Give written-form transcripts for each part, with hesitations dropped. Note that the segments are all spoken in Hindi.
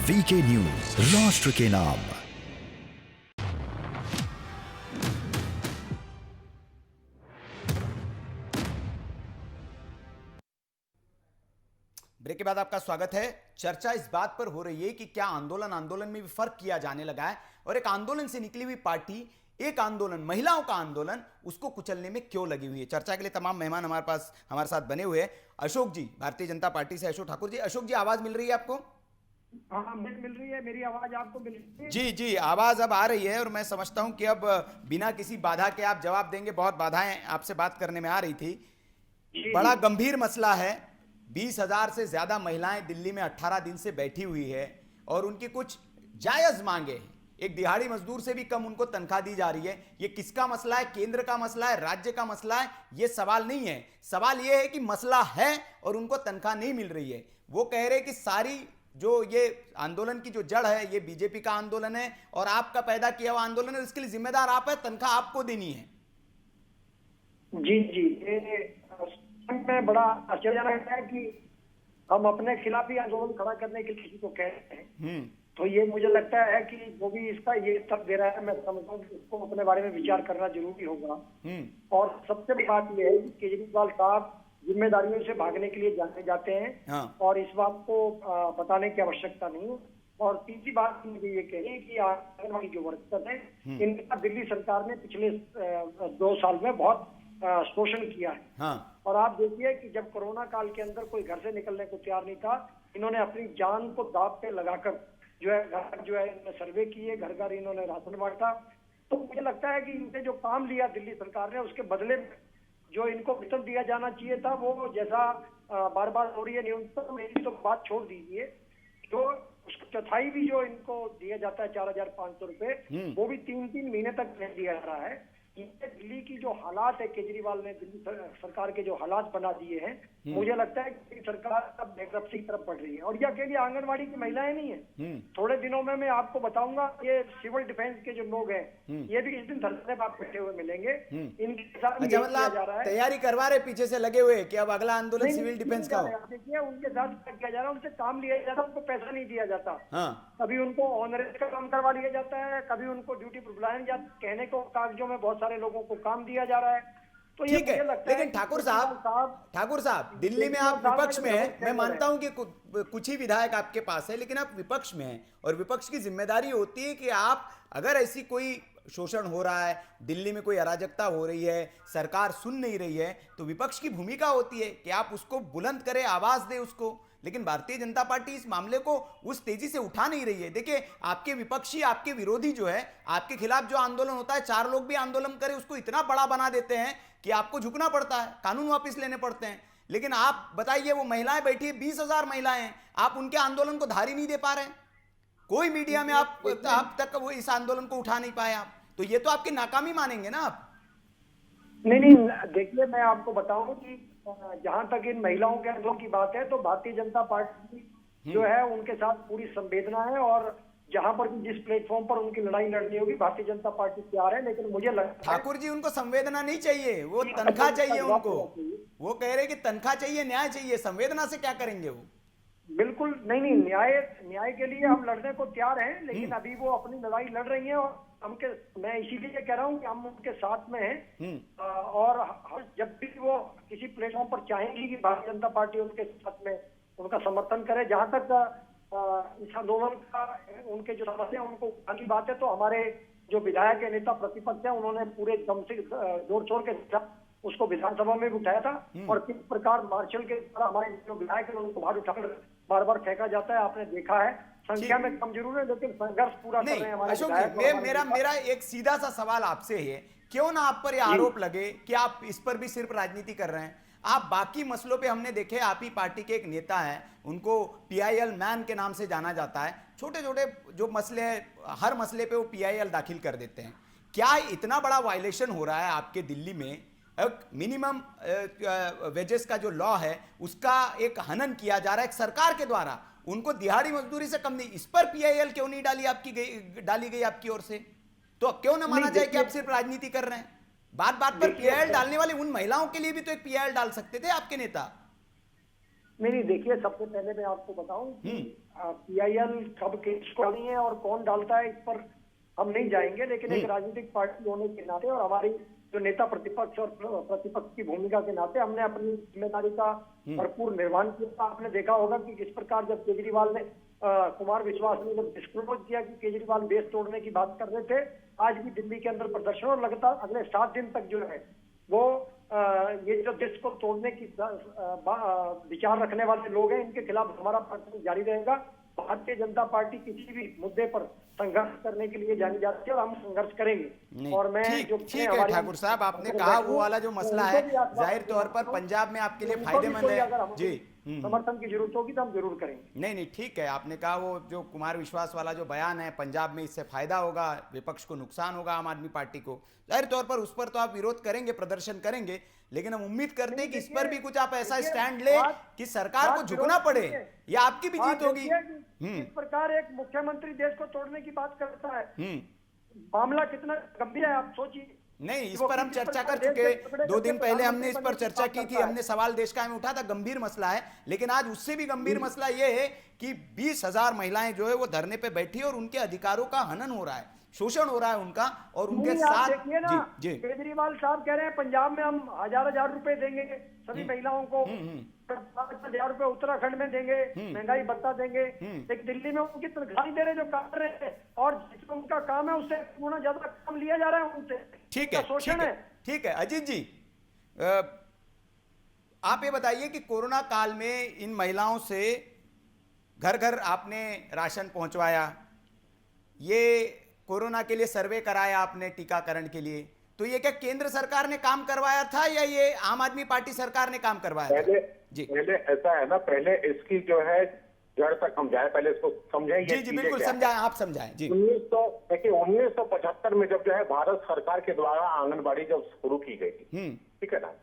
वीके न्यूज, राष्ट्र के नाम। ब्रेक के बाद आपका स्वागत है। चर्चा इस बात पर हो रही है कि क्या आंदोलन में भी फर्क किया जाने लगा है और एक आंदोलन से निकली हुई पार्टी, एक आंदोलन, महिलाओं का आंदोलन, उसको कुचलने में क्यों लगी हुई है। चर्चा के लिए तमाम मेहमान हमारे साथ बने हुए हैं। अशोक जी, भारतीय जनता पार्टी से अशोक ठाकुर जी। अशोक जी, आवाज मिल रही है आपको? हाँ, मिल रही है। मेरी आवाज आपको मिल रही है? जी जी, आवाज अब आ रही है और मैं समझता हूं कि अब बिना किसी बाधा के आप जवाब देंगे। बहुत बाधाएं आपसे बात करने में आ रही थी। बड़ा गंभीर मसला है। 20,000 से ज्यादा महिलाएं दिल्ली में 18 दिन से बैठी हुई है और उनकी कुछ जायज मांगे हैं। एक दिहाड़ी मजदूर से भी कम उनको तनख्वाह दी जा रही है। ये किसका मसला है? केंद्र का मसला है, राज्य का मसला है? ये सवाल नहीं है। सवाल ये है कि मसला है और उनको तनख्वाह नहीं मिल रही है। वो कह रहे कि सारी जो ये आंदोलन की जो जड़ है, ये बीजेपी का आंदोलन है और आपका पैदा किया हुआ आंदोलन है। इसके लिए जिम्मेदार आप है, तनख्वाह आपको देनी है। जी जी, ये बड़ा आश्चर्यजनक है कि हम अपने खिलाफ ही आंदोलन खड़ा करने के लिए किसी को कह रहे हैं। तो ये मुझे लगता है कि वो भी इसका ये सब दे रहा है। मैं समझता हूँ कि उसको अपने बारे में विचार करना जरूरी होगा। और सबसे बड़ी बात यह है कि केजरीवाल साहब जिम्मेदारियों से भागने के लिए जाने जाते हैं। हाँ। और इस बात को बताने की आवश्यकता नहीं है। और तीसरी बात मुझे ये कही है कि आंगनबाड़ी जो वर्कर है, इनका दिल्ली सरकार ने पिछले 2 साल में बहुत शोषण किया है। हाँ। और आप देखिए कि जब कोरोना काल के अंदर कोई घर से निकलने को तैयार नहीं था, इन्होंने अपनी जान को दांव पे लगाकर जो है इन्होंने सर्वे किए, घर घर इन्होंने राशन बांटा। तो मुझे लगता है कि इनसे जो काम लिया दिल्ली सरकार ने, उसके बदले में जो इनको वेतन दिया जाना चाहिए था, वो जैसा बार बार हो रही है न्यूनतम, मेरी तो बात छोड़ दीजिए, जो उसका चौथाई भी जो इनको दिया जाता है 4,500 रुपए, वो भी 3-3 महीने तक नहीं दिया जा रहा है। ये दिल्ली की जो हालात है, केजरीवाल ने दिल्ली सरकार के जो हालात बना दिए हैं, मुझे लगता है कि सरकार अब बैंक्रप्सी की तरफ बढ़ रही है। और ये अकेली आंगनबाड़ी की महिलाएं नहीं है। थोड़े दिनों में मैं आपको बताऊंगा, ये सिविल डिफेंस के जो लोग हैं, ये भी इस दिन धरने पर बैठे हुए मिलेंगे। इनके साथ अच्छा, मतलब जा रहा है, तैयारी करवा रहे, पीछे से लगे हुए कि अब अगला आंदोलन सिविल डिफेंस का हो। देखिए, उनके साथ क्या किया जा रहा है, उनसे काम लिया जाता है, उनको पैसा नहीं दिया जाता। हाँ। कभी उनको ऑनरेज का काम करवा लिया जाता है, कभी उनको ड्यूटी पर बुलाया जाता है, कहने को कागजों में बहुत सारे लोगों को काम दिया जा रहा है। तो ये ठीक है, लेकिन ठाकुर साहब, दिल्ली में आप विपक्ष में हैं। मैं मानता हूं कि कुछ ही विधायक आपके पास है, लेकिन आप विपक्ष में हैं और विपक्ष की जिम्मेदारी होती है कि आप, अगर ऐसी कोई शोषण हो रहा है, दिल्ली में कोई अराजकता हो रही है, सरकार सुन नहीं रही है, तो विपक्ष की भूमिका होती है कि आप उसको बुलंद करें, आवाज दें उसको। लेकिन भारतीय जनता पार्टी इस मामले को उस तेजी से उठा नहीं रही है। देखिए, आपके विपक्षी, आपके विरोधी जो है, आपके खिलाफ जो आंदोलन होता है, 4 लोग भी आंदोलन करें, उसको इतना बड़ा बना देते हैं कि आपको झुकना पड़ता है, कानून वापस लेने पड़ते हैं। लेकिन आप बताइए, वो महिलाएं बैठी है, 20,000 महिलाएं हैं, आप उनके आंदोलन को धारी नहीं दे पा रहे। कोई मीडिया में आप तक वो इस आंदोलन को उठा नहीं पाए आप, तो ये तो आपकी नाकामी मानेंगे ना आप? नहीं, देखिए, मैं आपको बताऊं कि जहां तक इन महिलाओं के आंदोलन की बात है, तो भारतीय जनता पार्टी जो है उनके साथ पूरी संवेदना है। और जहां पर भी जिस प्लेटफॉर्म पर उनकी लड़ाई लड़नी होगी, भारतीय जनता पार्टी तैयार है। लेकिन मुझे लगता है, ठाकुर जी, उनको संवेदना नहीं चाहिए, वो तनख्वाह चाहिए उनको। वो कह रहे कि तनख्वाह चाहिए, न्याय चाहिए, संवेदना से क्या करेंगे वो? बिल्कुल नहीं, न्याय के लिए हम लड़ने को तैयार हैं, लेकिन अभी वो अपनी लड़ाई लड़ रही हैं और मैं इसीलिए कह रहा हूं कि हम उनके साथ में हैं। और जब भी वो किसी प्लेटफॉर्म पर चाहेंगी कि भारतीय जनता पार्टी उनके साथ में उनका समर्थन करे, जहां तक इस आंदोलन का उनके जो समस्या है उनको आगे बात है, तो हमारे जो विधायक के नेता प्रतिपक्ष है, उन्होंने पूरे दम से जोर शोर के साथ उसको विधानसभा में भी उठाया था। और किस प्रकार मार्शल के द्वारा हमारे जो विधायक है उनको बाहर उठाकर बार बार फेंका जाता है, आपने देखा है। संख्या में कम जरूर है, लेकिन संघर्ष पूरा कर रहे हैं हमारे अशोक जी, मेरा एक सीधा सा सवाल आपसे है, क्यों ना आप पर यह आरोप लगे कि आप इस पर भी सिर्फ राजनीति कर रहे हैं? आप बाकी मसलों पे, हमने देखे, आप ही पार्टी के एक नेता हैं, उनको PIL मैन के नाम से जाना जाता है। छोटे छोटे जो मसले हैं, हर मसले पे वो PIL दाखिल कर देते हैं। क्या इतना बड़ा वायलेशन हो रहा है आपके दिल्ली में? मिनिमम वेजेस का जो लॉ है, उसका एक हनन किया जा रहा है एक सरकार के द्वारा। उनको दिहाड़ी मजदूरी से कम नहीं, इस पर PIL क्यों नहीं डाली गई आपकी ओर से? तो क्यों ना माना जाए कि आप सिर्फ राजनीति कर रहे हैं? बात बात पर PIL डालने वाली उन महिलाओं के लिए भी तो एक PIL डाल सकते थे आपके नेता। नहीं नहीं, देखिए सबसे पहले मैं आपको बताऊं कि PIL कब केस को डाली है और कौन डालता है इस पर हम नहीं जाएंगे, लेकिन एक राजनीतिक पार्टी होने के नाते और हमारी जो नेता प्रतिपक्ष और प्रतिपक्ष की भूमिका के नाते हमने अपनी जिम्मेदारी का भरपूर निर्वहन किया। आपने देखा होगा कि जिस प्रकार जब केजरीवाल ने कुमार विश्वास ने जब डिस्क्लोज किया कि केजरीवाल देश तोड़ने की बात कर रहे थे, आज भी दिल्ली के अंदर प्रदर्शन और लगातार अगले 7 दिन तक जो है वो ये जो देश को तोड़ने की विचार रखने वाले लोग हैं, इनके खिलाफ हमारा प्रदर्शन जारी रहेगा। भारतीय जनता पार्टी किसी भी मुद्दे पर संघर्ष करने के लिए जानी जाती है और हम संघर्ष करेंगे। और मैं जो ठीक है ठाकुर साहब, आपने कहा वो वाला जो मसला है जाहिर तौर पर पंजाब में आपके लिए फायदेमंद है जी, समर्थन की जरूरत होगी तो हम जरूर करेंगे। नहीं नहीं ठीक है, आपने कहा वो जो कुमार विश्वास वाला जो बयान है पंजाब में इससे फायदा होगा, विपक्ष को नुकसान होगा, आम आदमी पार्टी को, जाहिर तौर पर उस पर तो आप विरोध करेंगे, प्रदर्शन करेंगे, लेकिन हम उम्मीद करते हैं कि इस पर भी कुछ आप ऐसा स्टैंड ले कि सरकार को झुकना पड़े या आपकी भी जीत होगी। इस प्रकार एक मुख्यमंत्री देश को तोड़ने की बात करता है, मामला कितना गंभीर है आप सोचिए। नहीं, इस पर हम चर्चा कर चुके, 2 दिन पहले हमने इस पर चर्चा की थी, हमने सवाल देश का में उठा था, गंभीर मसला है, लेकिन आज उससे भी गंभीर मसला यह है कि 20,000 महिलाएं जो है वो धरने पे बैठी है और उनके अधिकारों का हनन हो रहा है, शोषण हो रहा है उनका, और उनके साथ देखिए ना, केजरीवाल साहब कह रहे हैं पंजाब में हम हजार रुपए देंगे सभी महिलाओं को, 5,000 रुपए उत्तराखंड में देंगे, महंगाई भत्ता देंगे, लेकिन दिल्ली में उनकी तनख्वाह नहीं दे रहे जो काम कर रहे हैं, और जिसको उनका काम है उससे पूर्ण ज्यादा काम लिया जा रहा है उनसे। ठीक है, शोषण है। ठीक है अजीत जी, आप ये बताइए कि कोरोना काल में इन महिलाओं से घर घर आपने राशन पहुंचवाया, ये कोरोना के लिए सर्वे कराया आपने टीकाकरण के लिए, तो ये क्या केंद्र सरकार ने काम करवाया था या ये आम आदमी पार्टी सरकार ने काम करवाया था? पहले ऐसा है ना, पहले इसकी जो है जड़ तक हम जाए, पहले इसको समझें। जी बिल्कुल समझाएं, आप समझाएं जी। 1975 में जब जो है भारत सरकार के द्वारा आंगनबाड़ी जब शुरू की गई, ठीक है ना,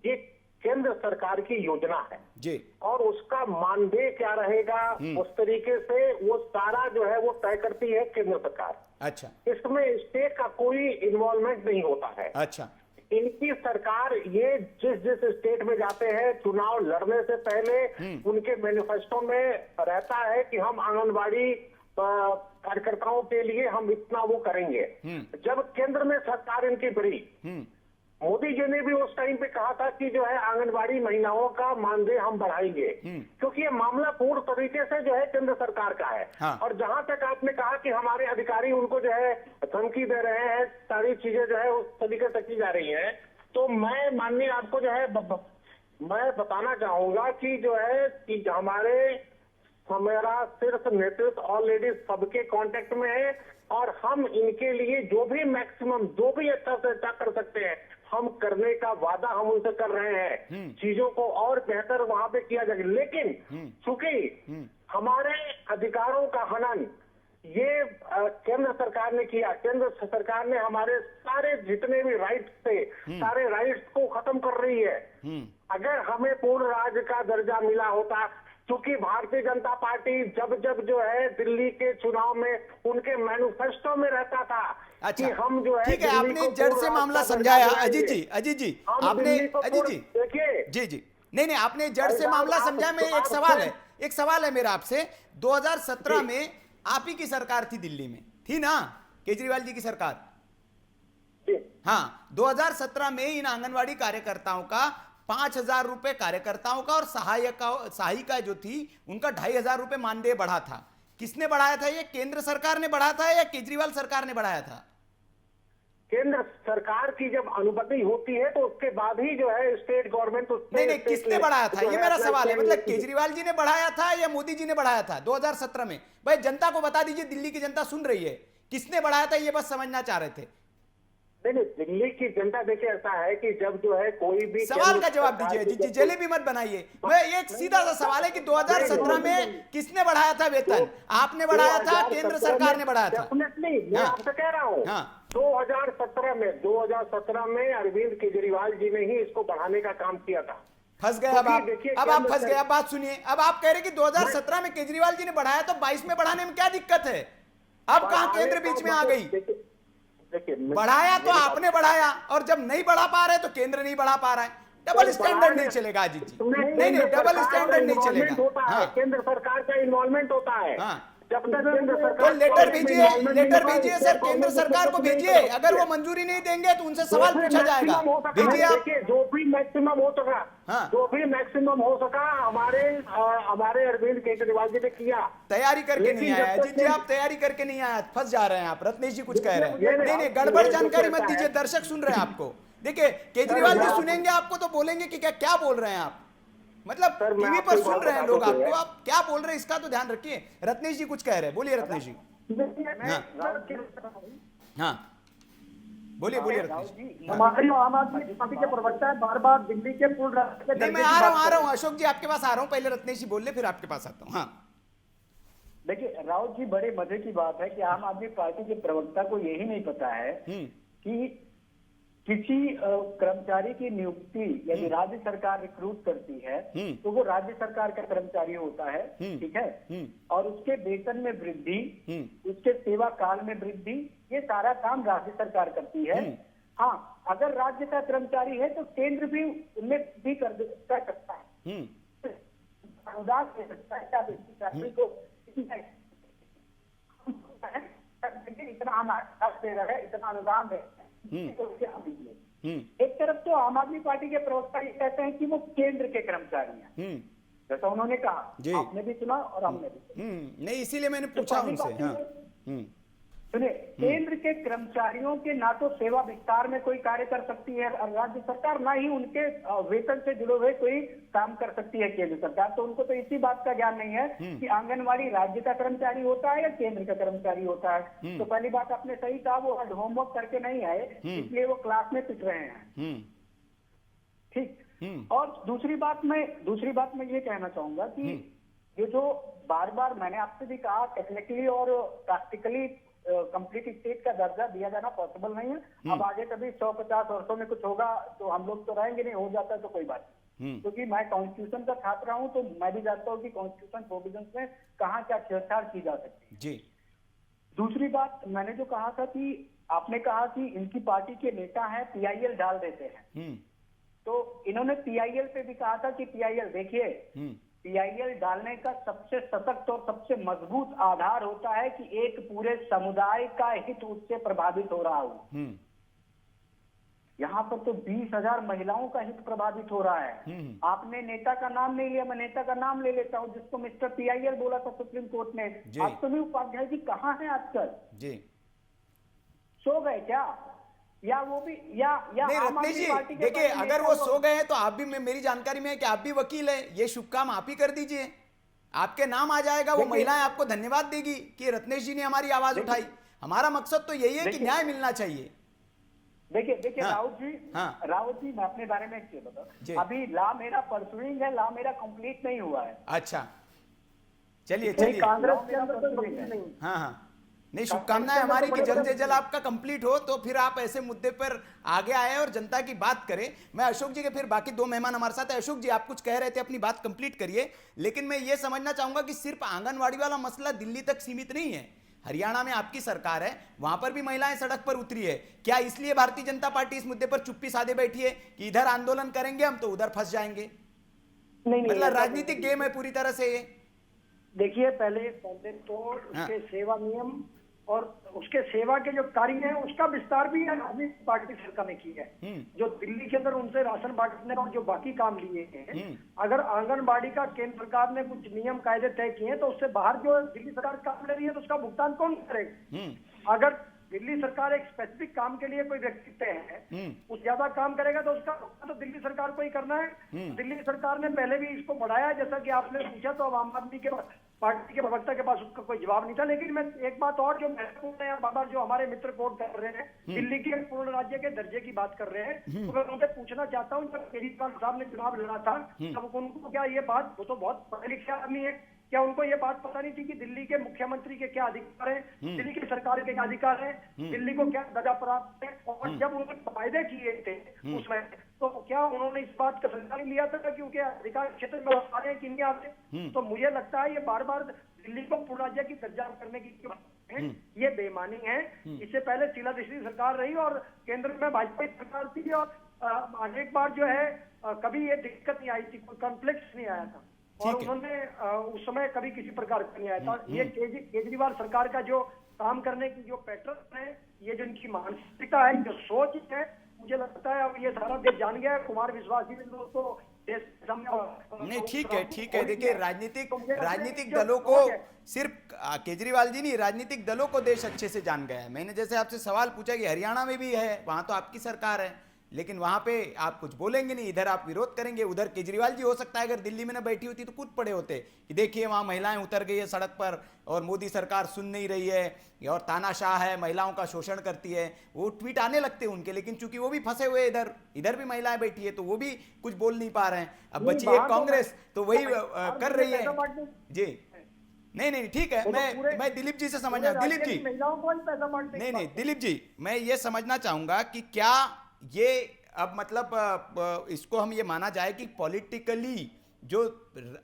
ये केंद्र सरकार की योजना है जी, और उसका मानदेय क्या रहेगा उस तरीके से वो सारा जो है वो तय करती है केंद्र सरकार। अच्छा, इसमें स्टेट का कोई इन्वॉल्वमेंट नहीं होता है। अच्छा, इनकी सरकार ये जिस स्टेट में जाते हैं चुनाव लड़ने से पहले उनके मैनिफेस्टो में रहता है कि हम आंगनबाड़ी कार्यकर्ताओं के लिए हम इतना वो करेंगे। जब केंद्र में सरकार इनकी बढ़ी, मोदी जी ने भी उस टाइम पे कहा था कि जो है आंगनबाड़ी महिलाओं का मानदेय हम बढ़ाएंगे, क्योंकि ये मामला पूर्ण तरीके से जो है केंद्र सरकार का है। हाँ। और जहां तक आपने कहा कि हमारे अधिकारी उनको जो है धमकी दे रहे हैं, सारी चीजें जो है उस तरीके से की जा रही है, तो मैं माननीय आपको जो है मैं बताना चाहूंगा कि जो है कि हमारा सिर्फ नेतृत्व ऑलरेडी सबके कांटेक्ट में है और हम इनके लिए जो भी मैक्सिमम जो भी अच्छा से अच्छा कर सकते हैं हम करने का वादा हम उनसे कर रहे हैं, चीजों को और बेहतर वहां पे किया जाएगा। लेकिन चूंकि हमारे अधिकारों का हनन ये केंद्र सरकार ने किया, केंद्र सरकार ने हमारे सारे जितने भी राइट्स थे सारे राइट्स को खत्म कर रही है। अगर हमें पूर्ण राज्य का दर्जा मिला होता, क्योंकि भारतीय जनता पार्टी जब जो है दिल्ली के चुनाव में उनके मैनिफेस्टो में रहता था। अच्छा, कि हम जो है ठीक है, आपने जड़ से मामला समझाया अजीत जी, आपने अजीत जी देखिए जी नहीं आपने जड़ से मामला समझाया। मैं एक सवाल है मेरा आपसे, 2017 में आप ही की सरकार थी दिल्ली में, थी ना, केजरीवाल जी की सरकार? हाँ, 2017 में इन आंगनवाड़ी कार्यकर्ताओं का 5,000 रुपए कार्यकर्ताओं का और सहायिका जो थी उनका 2,500 रुपए मानदेय बढ़ा था। किसने बढ़ाया था? ये केंद्र सरकार ने बढ़ाया था या केजरीवाल सरकार ने बढ़ाया था? केंद्र सरकार की जब अनुमति होती है तो उसके बाद ही जो है स्टेट गवर्नमेंट नहीं किसने बढ़ाया था, ये मेरा सवाल है। मतलब केजरीवाल जी ने बढ़ाया था या मोदी जी ने बढ़ाया था 2017 में? भाई जनता को बता दीजिए, दिल्ली की जनता सुन रही है, किसने बढ़ाया था ये बस समझना चाह रहे थे। नहीं, दिल्ली की जनता देखिए ऐसा है कि जब जो है कोई भी सवाल का जवाब दीजिए जी, जलेबी मत बनाइए। मैं एक सीधा सा सवाल है कि 2017 में किसने बढ़ाया था वेतन? आपने बढ़ाया था, केंद्र सरकार ने बढ़ाया था? मैं आपसे कह रहा हूँ 2017 में अरविंद केजरीवाल जी ने ही इसको बढ़ाने का काम किया था। फंस गए अब आप फंस गए। अब बात सुनिए, अब आप कह रहे कि 2017 में केजरीवाल जी ने बढ़ाया तो 22 में बढ़ाने में क्या दिक्कत है? अब कहां केंद्र बीच में आ गई? बढ़ाया तो आपने बढ़ाया, और जब नहीं बढ़ा पा रहे तो केंद्र नहीं बढ़ा पा रहा है। डबल स्टैंडर्ड नहीं चलेगा अजीत जी, नहीं नहीं डबल स्टैंडर्ड नहीं चलेगा। होता है, हाँ केंद्र सरकार का इन्वॉल्वमेंट होता है। हाँ जब तक केंद्र तो सरकार लेटर भेजिए सर, केंद्र सरकार को भेजिए, अगर वो मंजूरी नहीं देंगे तो उनसे सवाल पूछा जाएगा। भेजिए आप। देखिए, जो भी मैक्सिमम हो सका, हाँ। जो भी मैक्सिमम हो सका हमारे अरविंद केजरीवाल जी ने किया। तैयारी करके नहीं लेकिन आया जब तक अजीत जी, आप तैयारी करके नहीं आया, फंस जा रहे हैं आप। रत्नेश जी कुछ कह रहे ये हैं, नहीं, नहीं गड़बड़ ये जानकारी जो मत कहता दीजिए, है। दर्शक सुन रहे हैं आपको। देखिए केजरीवाल जी सुनेंगे आपको तो बोलेंगे कि क्या क्या बोल रहे हैं आप, मतलब सर, मैं टीवी आपको पर एक सुन बात रहे हैं बता लोग दूं, आपको, आप क्या बोल रहे हैं इसका तो ध्यान रखिए। रत्नेश जी कुछ कह रहे हैं, बोलिए रत्नेश जी। हाँ बोलिए बोलिए रत्नेश जी। हमारी आम आदमी पार्टी के प्रवक्ता है, बार बार दिल्ली के पूर्ण राज्य के नहीं मैं दर्जे की आ बात रहा कर हूँ अशोक जी, आपके पास आ रहा हूँ, पहले रत्नेश जी बोल ले फिर आपके पास आता हूँ। हाँ देखिए राउत जी, बड़े मजे की बात है कि आम आदमी पार्टी के प्रवक्ता को यही नहीं पता है कि किसी कर्मचारी की नियुक्ति यदि राज्य सरकार रिक्रूट करती है तो वो राज्य सरकार का कर्मचारी होता है, ठीक है, और उसके वेतन में वृद्धि, उसके सेवा काल में वृद्धि, ये सारा काम राज्य सरकार करती है। हाँ, अगर राज्य का कर्मचारी है तो केंद्र भी उनमें भी कर सकता है, अनुदान दे सकता है, क्या सैलरी को इतना हम दे रहे हैं, इतना अनुदान दे रहे हैं, तो उसे हम दीजिए। एक तरफ तो आम आदमी पार्टी के प्रवक्ता ये कहते हैं कि वो केंद्र के कर्मचारी हैं, जैसा उन्होंने कहा, आपने भी सुना और हमने भी सुना। नहीं इसीलिए मैंने पूछा उनसे। हाँ सुनिए, केंद्र के कर्मचारियों के ना तो सेवा विस्तार में कोई कार्य कर सकती है राज्य सरकार, ना ही उनके वेतन से जुड़े हुए कोई काम कर सकती है केंद्र सरकार। तो उनको तो इसी बात का ज्ञान नहीं है कि आंगनवाड़ी राज्य का कर्मचारी होता है या केंद्र का कर्मचारी होता है। तो पहली बात आपने सही कहा, वो होमवर्क करके नहीं आए, इसलिए वो क्लास में पिट रहे हैं। ठीक। और दूसरी बात मैं ये कहना चाहूंगा कि ये जो बार बार मैंने आपसे भी कहा, टेक्निकली और प्रैक्टिकली कंप्लीट स्टेट का दर्जा दिया जाना पॉसिबल नहीं है। अब आगे कभी 150 वर्षों में कुछ होगा तो हम लोग तो रहेंगे नहीं, हो जाता है तो कोई बात नहीं, क्योंकि मैं कॉन्स्टिट्यूशन का छात्र हूं तो मैं भी जानता हूं कि कॉन्स्टिट्यूशन प्रोविजंस में कहाँ क्या छेड़छाड़ की जा सकती है जी। दूसरी बात मैंने जो कहा था कि आपने कहा कि इनकी पार्टी के नेता हैं, पीआईएल डाल देते हैं, तो इन्होंने पीआईएल पे भी कहा था कि पीआईएल देखिए, पीआईएल डालने का सबसे सशक्त और सबसे मजबूत आधार होता है कि एक पूरे समुदाय का हित उससे प्रभावित हो रहा हो। यहाँ पर तो 20,000 महिलाओं का हित प्रभावित हो रहा है। आपने नेता का नाम नहीं लिया, मैं नेता का नाम ले लेता हूँ, जिसको मिस्टर पीआईएल बोला था सुप्रीम कोर्ट ने। अश्विनी उपाध्याय जी कहाँ हैं आजकल? जी सो गए क्या? या वो भी या नहीं रत्नेश जी, देखिए अगर वो सो गए हैं तो आप भी, मेरी जानकारी में है कि आप भी वकील है, ये शुभ काम आप ही कर दीजिए, आपके नाम आ जाएगा, वो महिलाएं आपको धन्यवाद देगी कि रत्नेश जी ने हमारी आवाज उठाई। हमारा मकसद तो यही है कि न्याय मिलना चाहिए। देखिए राउत जी, मैं अपने बारे में क्या बताऊं, अभी लॉ मेरा परसुइंग है, लॉ मेरा कंप्लीट नहीं हुआ है। अच्छा चलिए कांग्रेस के अंदर तो नहीं। हाँ नहीं, शुभकामनाएं हमारी कि जल्द से जल्द आपका कंप्लीट हो, तो फिर आप ऐसे मुद्दे पर आगे आए और जनता की बात करें। मैं अशोक जी के फिर बाकी दो मेहमान हमारे साथ है। अशोक जी आप कुछ कह रहे थे, अपनी बात कंप्लीट करिए। लेकिन मैं ये समझना चाहूंगा कि सिर्फ आंगनवाड़ी वाला मसला दिल्ली तक सीमित नहीं है, हरियाणा में आपकी सरकार है, वहां पर भी महिलाएं सड़क पर उतरी है। क्या इसलिए भारतीय जनता पार्टी इस मुद्दे पर चुप्पी साधे बैठी है कि इधर आंदोलन करेंगे हम तो उधर फंस जाएंगे? मतलब राजनीतिक गेम है पूरी तरह से ये। देखिए पहले तो उसके सेवा नियम और उसके सेवा के जो कार्य हैं उसका विस्तार भी आदमी पार्टी सरकार ने की है। जो दिल्ली के अंदर उनसे राशन बांटने और जो बाकी काम लिए हैं, अगर आंगनबाड़ी का केंद्र सरकार ने कुछ नियम कायदे तय किए हैं तो उससे बाहर जो दिल्ली सरकार काम ले रही है तो उसका भुगतान कौन करेगा? अगर दिल्ली सरकार एक स्पेसिफिक काम के लिए कोई व्यक्ति तय है, उस ज्यादा काम करेगा तो उसका तो दिल्ली सरकार को ही करना है। दिल्ली सरकार ने पहले भी इसको बढ़ाया, जैसा कि आपने पूछा, तो अब आम आदमी के पार्टी के प्रवक्ता के पास उसका कोई जवाब नहीं था। लेकिन मैं एक बात और जो महत्वपूर्ण है, बाबा जो हमारे मित्र कोट कर रहे हैं, दिल्ली के पूर्ण राज्य के दर्जे की बात कर रहे हैं, तो मैं उनसे पूछना चाहता हूँ, जब केजरीवाल साहब ने चुनाव लड़ा था तब उनको क्या ये बात, वो तो बहुत पढ़े लिखे आदमी है, क्या उनको ये बात पता नहीं थी कि दिल्ली के मुख्यमंत्री के क्या अधिकार है, दिल्ली की सरकार के क्या अधिकार है, दिल्ली को क्या दर्जा प्राप्त है? और जब उन्होंने फायदे किए थे उसमें, तो क्या उन्होंने इस बात का संज्ञान नहीं लिया था कि उनके अधिकार क्षेत्र में आ रहे हैं कि नहीं आते? तो मुझे लगता है ये बार बार दिल्ली को पूर्ण राज्य की दर्जा करने की ये बेईमानी है। इससे पहले शीला दीक्षित सरकार रही और केंद्र में भाजपा सरकार थी और अनेक बार जो है कभी ये दिक्कत नहीं आई थी, कोई कॉन्फ्लिक्ट नहीं आया था और ठीक है। उन्होंने उस समय कभी किसी प्रकार का नहीं आया था। ये केजरीवाल सरकार का जो काम करने की जो पैटर्न है, ये जो इनकी मानसिकता है, जो सोच है, मुझे लगता है अब ये सारा देश जान गया है। कुमार विश्वास जी ने तो देश के सामने नहीं, ठीक है। देखिए, राजनीतिक जो दलों को सोच है, सिर्फ केजरीवाल जी नहीं, राजनीतिक दलों को देश अच्छे से जान गया है। मैंने जैसे आपसे सवाल पूछा कि हरियाणा में भी है, वहां तो आपकी सरकार है, लेकिन वहां पे आप कुछ बोलेंगे नहीं, इधर आप विरोध करेंगे। उधर केजरीवाल जी हो सकता है अगर दिल्ली में ना बैठी होती तो कूद पड़े होते कि देखिए वहां महिलाएं उतर गई है सड़क पर और मोदी सरकार सुन नहीं रही है और तानाशाह है, महिलाओं का शोषण करती है, वो ट्वीट आने लगते उनके। लेकिन चूंकि वो भी फंसे हुए इधर भी महिलाएं बैठी है तो वो भी कुछ बोल नहीं पा रहे हैं। अब बची एक कांग्रेस, तो वही कर रही है जी। नहीं, ठीक है, मैं दिलीप जी से समझना, दिलीप जी महिलाओं को पैसा बांटने नहीं, दिलीप जी, मैं ये समझना चाहूंगा कि क्या ये अब मतलब इसको हम ये माना जाए कि पॉलिटिकली जो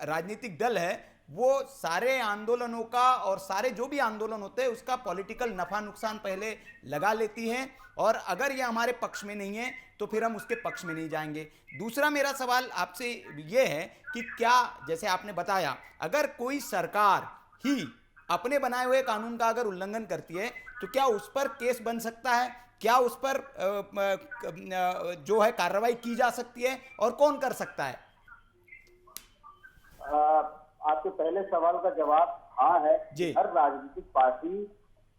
राजनीतिक दल है वो सारे आंदोलनों का और सारे जो भी आंदोलन होते हैं उसका पॉलिटिकल नफा नुकसान पहले लगा लेती हैं, और अगर ये हमारे पक्ष में नहीं है तो फिर हम उसके पक्ष में नहीं जाएंगे। दूसरा मेरा सवाल आपसे ये है कि क्या, जैसे आपने बताया, अगर कोई सरकार ही अपने बनाए हुए कानून का अगर उल्लंघन करती है तो क्या उस पर केस बन सकता है? क्या उस पर जो है कार्रवाई की जा सकती है और कौन कर सकता है? आपके पहले सवाल का जवाब हाँ है जी। हर राजनीतिक पार्टी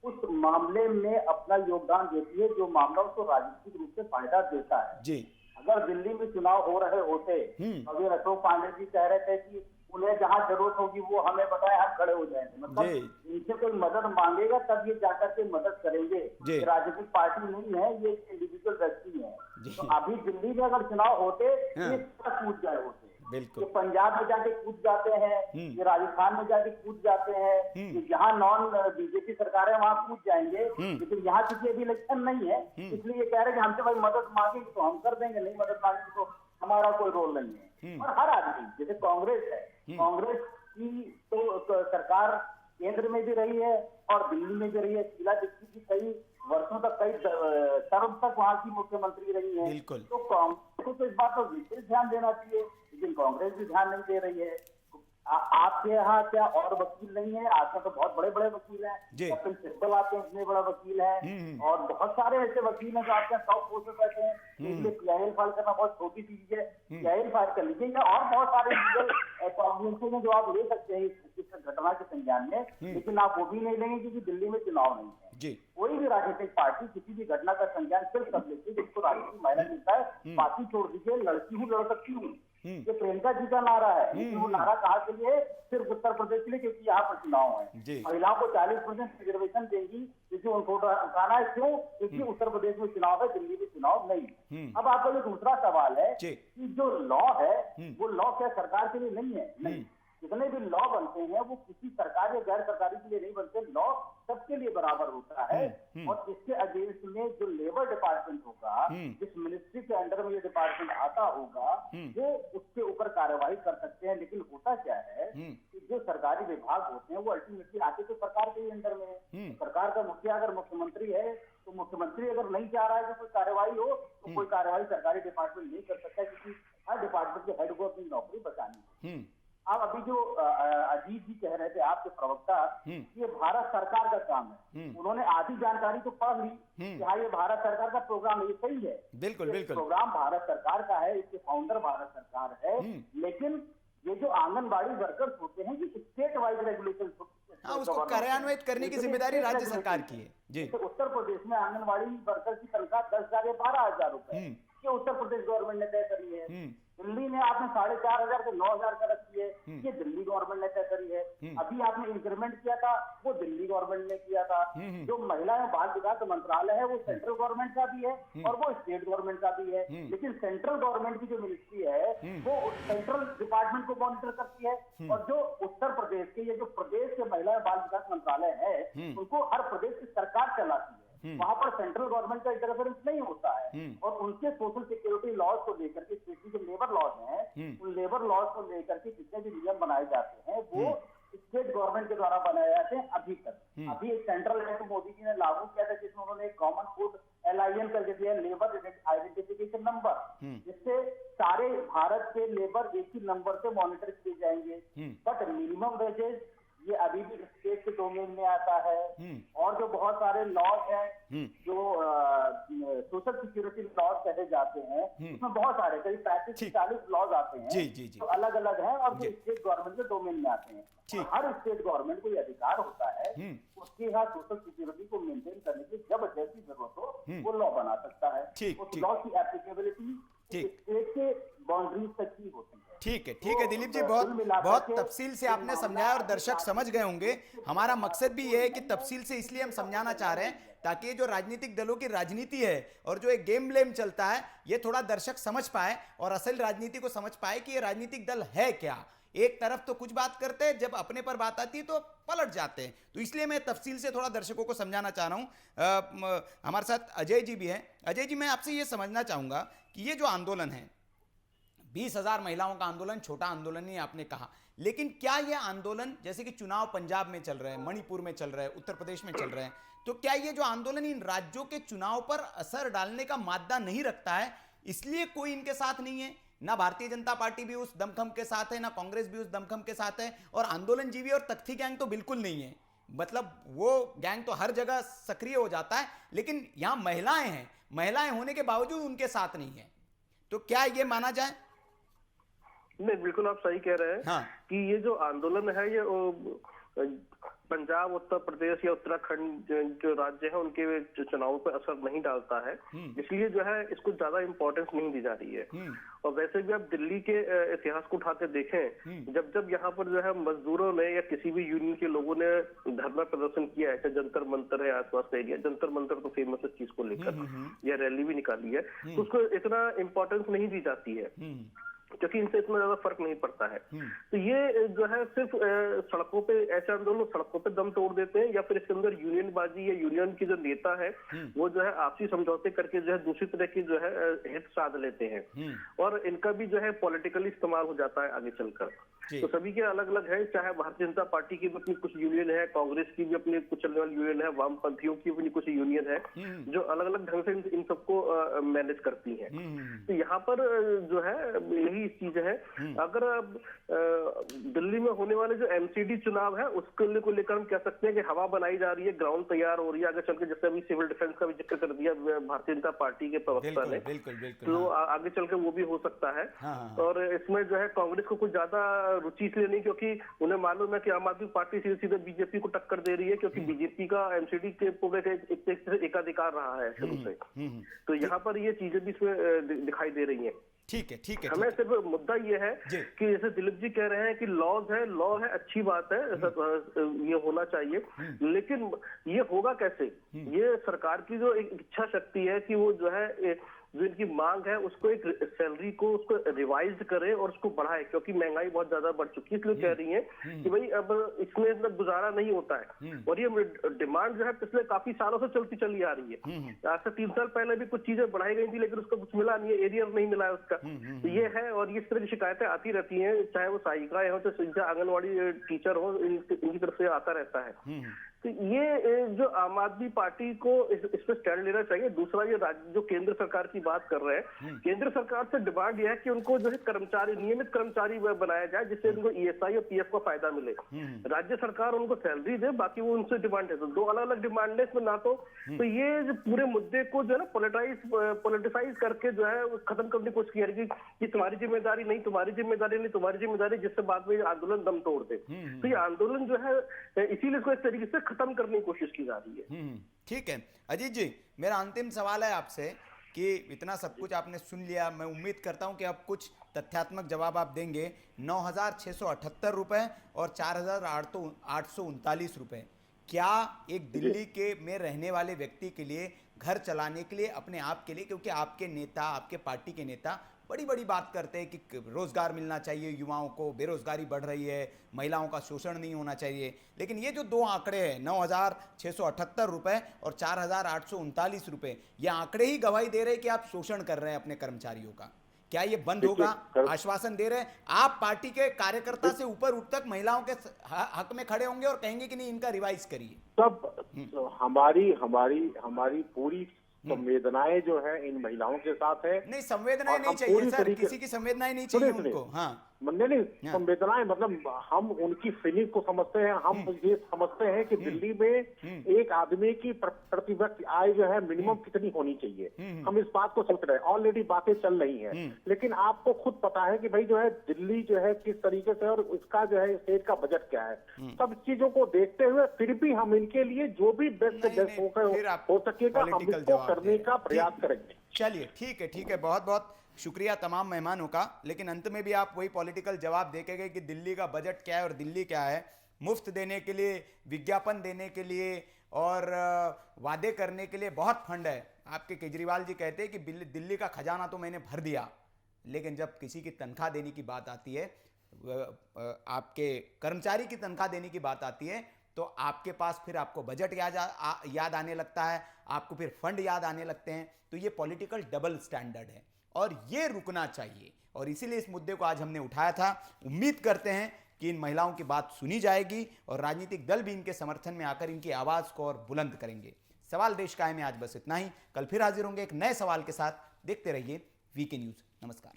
उस मामले में अपना योगदान देती है जो मामला उसको राजनीतिक रूप से फायदा देता है जी। अगर दिल्ली में चुनाव हो रहे होते, अभी अशोक पांडे जी कह रहे थे कि उन्हें जहां जरूरत होगी वो हमें बताए, हम खड़े हो जाएंगे। मतलब इनसे कोई मदद मांगेगा तब ये जाकर के मदद करेंगे। राजनीतिक पार्टी नहीं है, ये इंडिविजुअल व्यक्ति है। तो अभी दिल्ली में अगर चुनाव होते ये कूद गए होते, ये पंजाब में जाके कूद जाते हैं, ये राजस्थान में जाके कूद जाते हैं, ये जहाँ नॉन बीजेपी सरकार है वहां कूद जाएंगे। लेकिन यहाँ चूंकि अभी इलेक्शन नहीं है इसलिए ये कह रहे हैं कि हमसे भाई मदद मांगेंगे तो हम कर देंगे, नहीं मदद मांगेंगे तो हमारा कोई रोल नहीं है। और हर आदमी, जैसे कांग्रेस है, कांग्रेस की तो सरकार केंद्र में भी रही है और दिल्ली में भी रही है। शीला दीक्षित की कई वर्षों तक, कई टर्म तक वहां की मुख्यमंत्री रही है। तो कांग्रेस को तो इस बात पर विशेष ध्यान देना चाहिए, लेकिन कांग्रेस भी ध्यान नहीं दे रही है। आपके यहाँ क्या और वकील नहीं है? आपके तो बहुत बड़े बड़े वकील हैं, कपिल सिब्बल आपके इतने बड़ा वकील है और बहुत सारे ऐसे वकील हैं जो आपके टॉप पोस्ट पे बैठे हैं। इसलिए PIL फाइल करना बहुत छोटी चीज है, PIL फाइल कर लीजिए, और बहुत सारे लीगल कॉग्निजेंस हैं जो आप ले सकते हैं इस घटना के संज्ञान में, लेकिन आप वो भी नहीं लेंगे क्योंकि दिल्ली में चुनाव नहीं है। कोई भी राजनीतिक पार्टी किसी भी घटना का संज्ञान सिर्फ तब लेती है जिसको राजनीतिक मायना मिलता है। बाकी छोड़ दीजिए, लड़की हूँ लड़ सकती हूँ, ये प्रियंका जी का नारा है, लेकिन वो नारा कहाँ के लिए? सिर्फ उत्तर प्रदेश के लिए, क्योंकि यहाँ पर चुनाव है। महिलाओं को 40% रिजर्वेशन देंगी क्योंकि उनको उठाना है। क्यों? क्योंकि उत्तर प्रदेश में चुनाव है, दिल्ली में चुनाव नहीं। अब आपका जो दूसरा सवाल है कि जो लॉ है वो लॉ क्या सरकार के लिए नहीं है? नहीं, जितने भी लॉ बनते हैं वो किसी सरकार या गैर सरकारी के लिए नहीं बनते, लॉ सबके लिए बराबर होता है। और इसके अगेंस्ट में जो लेबर डिपार्टमेंट होगा, जिस मिनिस्ट्री के अंडर में ये डिपार्टमेंट आता होगा, वो उसके ऊपर कार्रवाई कर सकते हैं। लेकिन होता क्या है कि जो सरकारी विभाग होते हैं वो अल्टीमेटली आके तो सरकार के ही अंडर में है। सरकार का मुखिया अगर मुख्यमंत्री है तो मुख्यमंत्री अगर नहीं चाह रहा है कि कोई कार्रवाई हो तो कोई कार्रवाई सरकारी डिपार्टमेंट नहीं कर सकता, क्योंकि हर डिपार्टमेंट के हेड को अपनी नौकरी बचानी है। अब अभी जो अजीत जी कह रहे थे आपके प्रवक्ता, ये भारत सरकार का काम है, उन्होंने आधी जानकारी तो पढ़ ली कि हाँ ये भारत सरकार का प्रोग्राम है, ये सही है, बिल्कुल प्रोग्राम भारत सरकार का है, इसके फाउंडर भारत सरकार है। लेकिन ये जो आंगनबाड़ी वर्कर्स होते हैं ये स्टेट वाइज रेगुलेशन, उसको कार्यान्वित करने की जिम्मेदारी राज्य सरकार की है जी। तो उत्तर प्रदेश में आंगनबाड़ी वर्कर की तनख्वाह 10,000 या 12,000 रुपए ये उत्तर प्रदेश गवर्नमेंट ने तय करी है। दिल्ली में आपने 4,500 से 9,000 का रखी है, ये दिल्ली गवर्नमेंट ने तय करी है। अभी आपने इंक्रीमेंट किया था वो दिल्ली गवर्नमेंट ने किया था। जो महिला एवं बाल विकास मंत्रालय है वो सेंट्रल गवर्नमेंट का भी है और वो स्टेट गवर्नमेंट का भी है। लेकिन सेंट्रल गवर्नमेंट की जो मिनिस्ट्री है वो सेंट्रल डिपार्टमेंट को मॉनिटर करती है, और जो उत्तर प्रदेश के ये जो प्रदेश के महिला एवं बाल विकास मंत्रालय है उनको हर प्रदेश की सरकार चलाती है। वहां पर सेंट्रल गवर्नमेंट का इंटरफेरेंस नहीं होता है। और उनके सोशल सिक्योरिटी लॉज को लेकर के, स्पेशली जो लेबर लॉज हैं, उन लेबर लॉज को लेकर के जितने भी नियम बनाए जाते हैं वो स्टेट गवर्नमेंट के द्वारा बनाए जाते हैं अभी तक। अभी एक सेंट्रल एक्ट मोदी जी ने लागू किया था जिसमें उन्होंने एक कॉमन कोड LIN करके दिया, लेबर आइडेंटिफिकेशन नंबर, पेपर एक ही नंबर से मॉनिटर किए जाएंगे। बट मिनिमम वेजेस ये अभी भी स्टेट के डोमेन में आता है। और जो बहुत सारे लॉज हैं जो सोशल सिक्योरिटी लॉज कहे जाते हैं, उसमें बहुत सारे करीब 35 से 40 लॉज आते हैं जी। तो अलग अलग हैं और जो स्टेट गवर्नमेंट के डोमेन में आते हैं। हर स्टेट गवर्नमेंट को ये अधिकार होता है उसके यहाँ सोशल सिक्योरिटी को मेंटेन करने की जब जैसी जरूरत हो वो लॉ बना सकता है। उस लॉ की एप्लीकेबिलिटी स्टेट के बाउंड्रीज तक ही होती है। ठीक है दिलीप जी, बहुत तफसील से आपने समझाया और दर्शक समझ गए होंगे। हमारा मकसद भी यह है कि तफसील से इसलिए हम समझाना चाह रहे हैं ताकि ये जो राजनीतिक दलों की राजनीति है और जो एक गेम ब्लेम चलता है ये थोड़ा दर्शक समझ पाए और असल राजनीति को समझ पाए कि ये राजनीतिक दल है क्या। एक तरफ तो कुछ बात करते हैं, जब अपने पर बात आती है तो पलट जाते हैं। तो इसलिए मैं तफसील से थोड़ा दर्शकों को समझाना चाह रहा हूँ। हमारे साथ अजय जी भी हैं। अजय जी, मैं आपसे ये समझना चाहूँगा कि ये जो आंदोलन है 20,000 महिलाओं का आंदोलन छोटा आंदोलन नहीं आपने कहा, लेकिन क्या यह आंदोलन जैसे कि चुनाव पंजाब में चल रहे हैं, मणिपुर में चल रहे हैं, उत्तर प्रदेश में चल रहे हैं, तो क्या ये जो आंदोलन इन राज्यों के चुनाव पर असर डालने का मादा नहीं रखता है, इसलिए कोई इनके साथ नहीं है? ना भारतीय जनता पार्टी भी उस दमखम के साथ है, ना कांग्रेस भी उस दमखम के साथ है, और आंदोलन जीवी और तख्ती गैंग तो बिल्कुल नहीं है। मतलब वो गैंग तो हर जगह सक्रिय हो जाता है, लेकिन यहां महिलाएं हैं, महिलाएं होने के बावजूद उनके साथ नहीं है। तो क्या ये माना जाए? नहीं, बिल्कुल आप सही कह रहे हैं। हाँ। कि ये जो आंदोलन है ये पंजाब, उत्तर प्रदेश या उत्तराखंड जो राज्य है उनके चुनावों पर असर नहीं डालता है, इसलिए जो है इसको ज्यादा इम्पोर्टेंस नहीं दी जा रही है। और वैसे भी आप दिल्ली के इतिहास को उठा के देखें, जब जब यहाँ पर जो है मजदूरों ने या किसी भी यूनियन के लोगों ने धरना प्रदर्शन किया है, चाहे जंतर मंतर है आसपास का एरिया, जंतर मंतर तो फेमस है चीज को लेकर, या रैली भी निकाली है, तो उसको इतना इम्पोर्टेंस नहीं दी जाती है क्योंकि इनसे इतना ज्यादा फर्क नहीं पड़ता है। तो ये जो है सिर्फ सड़कों पे ऐसे आंदोलन सड़कों पे दम तोड़ देते हैं, या फिर इसके अंदर यूनियनबाजी या यूनियन की जो नेता है वो जो है आपसी समझौते करके जो है दूसरी तरह की जो है हित साध लेते हैं, और इनका भी जो है पॉलिटिकली इस्तेमाल हो जाता है आगे चलकर। तो सभी के अलग अलग है, चाहे भारतीय जनता पार्टी की भी अपनी कुछ यूनियन है, कांग्रेस की भी अपनी कुछ चलने वाली यूनियन है, वामपंथियों की अपनी कुछ यूनियन है जो अलग अलग ढंग से इन सबको मैनेज करती है। तो यहाँ पर जो है यही चीज है। अगर दिल्ली में होने वाले जो एमसीडी चुनाव है उसके को लेकर हम कह सकते हैं कि हवा बनाई जा रही है, ग्राउंड तैयार हो रही है आगे चल के, जैसे अभी सिविल डिफेंस का भी जिक्र कर दिया भारतीय जनता पार्टी के प्रवक्ता ने, तो आगे चल के वो भी हो सकता है। और इसमें जो है कांग्रेस को कुछ ज्यादा रुचि इसलिए नहीं क्योंकि उन्हें मालूम है कि आम आदमी पार्टी सीधे सीधे बीजेपी को टक्कर दे रही है, क्योंकि बीजेपी का एमसीडी के पूरे एकाधिकार रहा है शुरू से। तो यहाँ पर ये चीजें भी इसमें दिखाई दे रही है। ठीक है। हमें सिर्फ मुद्दा ये है कि जैसे दिलीप जी कह रहे हैं कि लॉ है, अच्छी बात है, ये होना चाहिए, लेकिन ये होगा कैसे? ये सरकार की जो एक इच्छा शक्ति है कि वो जो है जो इनकी मांग है उसको एक सैलरी को उसको रिवाइज करे और उसको बढ़ाए, क्योंकि महंगाई बहुत ज्यादा बढ़ चुकी है, इसलिए कह रही है कि भाई अब इसमें इतना गुजारा नहीं होता है। और ये डिमांड जो है पिछले काफी सालों से चलती चली आ रही है। आज से 3 साल पहले भी कुछ चीजें बढ़ाई गई थी लेकिन उसका कुछ मिला नहीं है, एरियर नहीं मिला है उसका। तो ये है, और इस तरह की शिकायतें आती रहती हैं, चाहे वो सहायिकाएं हो, चाहे आंगनबाड़ी टीचर हो, इनकी तरफ से आता रहता है। तो ये जो आम आदमी पार्टी को इस पे स्टैंड लेना चाहिए। दूसरा, ये राज्य जो केंद्र सरकार की बात कर रहे हैं, केंद्र सरकार से डिमांड यह है कि उनको जो है कर्मचारी, नियमित कर्मचारी बनाया जाए जिससे उनको ईएसआई और पीएफ का फायदा मिले। राज्य सरकार उनको सैलरी दे, बाकी वो उनसे डिमांड है। तो 2 अलग अलग डिमांड है इसमें ना। तो ये जो पूरे मुद्दे को जो है ना पॉलिटिसाइज करके जो है खत्म करने की कोशिश की जा रही है कि तुम्हारी जिम्मेदारी नहीं, तुम्हारी जिम्मेदारी नहीं, तुम्हारी जिम्मेदारी, जिससे बाद में आंदोलन दम तोड़ दे। तो ये आंदोलन जो है इसीलिए इसको एक तरीके से खत्म करने की कोशिश की जा रही है। ठीक है अजीत जी, मेरा अंतिम सवाल है आपसे कि इतना सब कुछ आपने सुन लिया, मैं उम्मीद करता हूं कि अब कुछ तथ्यात्मक जवाब आप देंगे। 9,678 रुपए और 4,839 रुपए, क्या एक दिल्ली के में रहने वाले व्यक्ति के लिए घर चलाने के लिए, अपने आप के लिए, क्योंकि आपके नेता, आपके पार्टी के नेता बड़ी बड़ी बात करते हैं कि रोजगार मिलना चाहिए युवाओं को, बेरोजगारी बढ़ रही है, महिलाओं का शोषण नहीं होना चाहिए, लेकिन ये जो 2 आंकड़े हैं 9,678 रुपए और 4,839 रुपए, ये आंकड़े ही गवाही दे रहे हैं कि आप शोषण कर रहे हैं अपने कर्मचारियों का। क्या ये बंद होगा? आश्वासन दे रहे हैं आप पार्टी के कार्यकर्ता से ऊपर उठ तक महिलाओं के हक में खड़े होंगे और कहेंगे कि नहीं, इनका रिवाइज करिए। सब हमारी पूरी संवेदनाएं जो है इन महिलाओं के साथ है। नहीं, संवेदनाएं और नहीं हम चाहिए पूरी सर, तरीके- किसी की संवेदनाएं नहीं चाहिए सुनिए, उनको। हाँ, नहीं संवेदनाएं मतलब हम उनकी फीलिंग को समझते हैं। हम ये समझते हैं कि दिल्ली में एक आदमी की प्रति व्यक्ति आय जो है मिनिमम कितनी होनी चाहिए। हम इस बात को सोच रहे हैं, ऑलरेडी बातें चल रही हैं, लेकिन आपको खुद पता है कि भाई जो है दिल्ली जो है किस तरीके से और उसका जो है स्टेट का बजट क्या है। सब चीजों को देखते हुए फिर भी हम इनके लिए जो भी बेस्ट हो सकेगा हम इसको करने का प्रयास करेंगे। चलिए ठीक है, बहुत बहुत शुक्रिया तमाम मेहमानों का। लेकिन अंत में भी आप वही पॉलिटिकल जवाब देके गए कि दिल्ली का बजट क्या है और दिल्ली क्या है। मुफ्त देने के लिए, विज्ञापन देने के लिए और वादे करने के लिए बहुत फंड है। आपके केजरीवाल जी कहते हैं कि दिल्ली का खजाना तो मैंने भर दिया, लेकिन जब किसी की तनख्वाह देने की बात आती है, आपके कर्मचारी की तनख्वाह देने की बात आती है, तो आपके पास फिर आपको बजट याद आने लगता है, आपको फिर फंड याद आने लगते हैं। तो ये पॉलिटिकल डबल स्टैंडर्ड है और ये रुकना चाहिए, और इसीलिए इस मुद्दे को आज हमने उठाया था। उम्मीद करते हैं कि इन महिलाओं की बात सुनी जाएगी और राजनीतिक दल भी इनके समर्थन में आकर इनकी आवाज को और बुलंद करेंगे। सवाल देश कायम में आज बस इतना ही। कल फिर हाजिर होंगे एक नए सवाल के साथ। देखते रहिए वीके न्यूज। नमस्कार।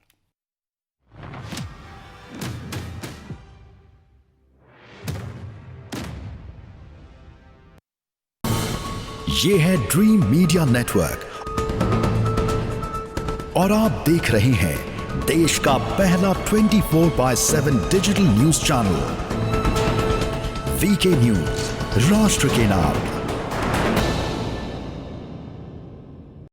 ये है ड्रीम मीडिया नेटवर्क और आप देख रहे हैं देश का पहला 24/7 digital news channel VK news, राष्ट्र के नाम।